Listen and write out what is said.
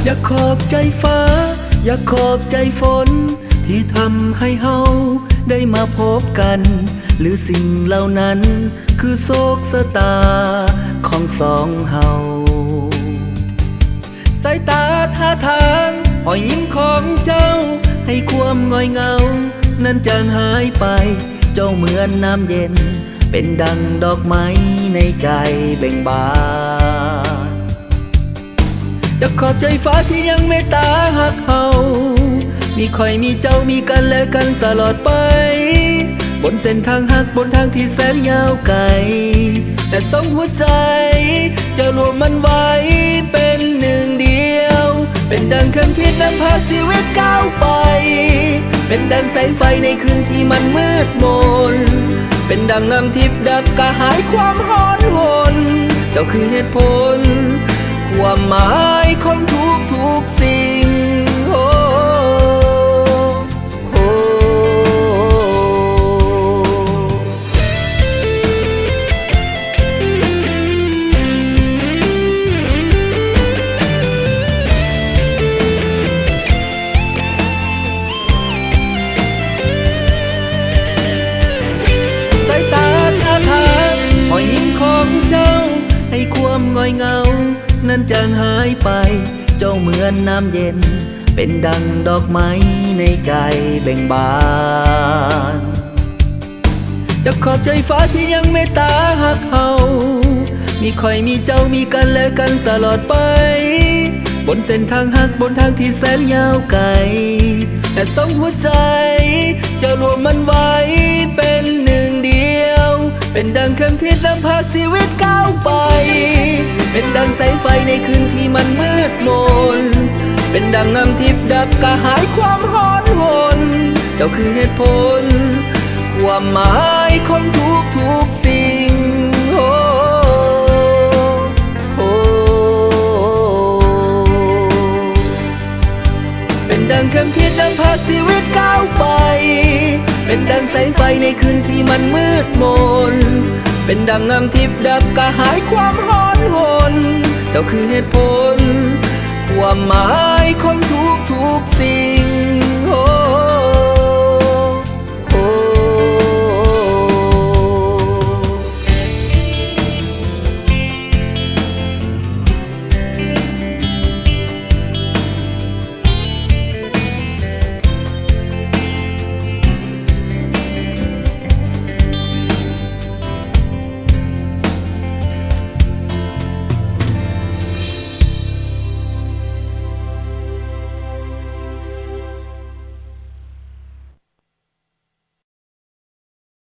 อยากขอบใจฟ้าอยากขอบใจฝนที่ทำให้เฮาได้มาพบกันหรือสิ่งเหล่านั้นคือโศกชะตาของสองเฮาสายตาท่าทางหอยยิ้มของเจ้าให้ความง่อยเงานั้นจางหายไปเจ้าเหมือนน้ำเย็นเป็นดังดอกไม้ในใจเบ่งบานจะขอบใจฟ้าที่ยังเมตตาหักเฮามีคอยมีเจ้ามีกันและกันตลอดไปบนเส้นทางหักบนทางที่แสนยาวไกลแต่สองหัวใจจะรวมมันไว้เป็นหนึ่งเดียวเป็นดังคำที่นำพาชีวิตก้าวไปเป็นดังแสงไฟในคืนที่มันมืดมนเป็นดังน้ำทิพย์ดับกระหายความร้อนรนเจ้าคือเหตุผลความหมายของทุกสิ่งความง่อยเงานั้นจางหายไปเจ้าเหมือนน้ำเย็นเป็นดังดอกไม้ในใจเบ่งบานจะขอบใจฟ้าที่ยังเมตตาหักเฮามีคอยมีเจ้ามีกันและกันตลอดไปบนเส้นทางหักบนทางที่แสนยาวไกลแต่สองหัวใจจะรวมมันไว้เป็นหนึ่งเดียวเป็นดังคำที่นำพาชีวิตก้าวไปเป็นดังแสงไฟในคืนที่มันมืดมนเป็นดังน้ำทิพย์ดับกระหายความร้อนรนเจ้าคือเหตุผลความหมายของทุกสิ่งเป็นดังคำที่นำพาชีวิตก้าวไปเป็นดังแสงไฟในคืนที่มันมืดมนเป็นดังน้ำทิพย์ดับกระหายความร้อนรนเจ้าคือเหตุผลความหมายของทุกสิ่ง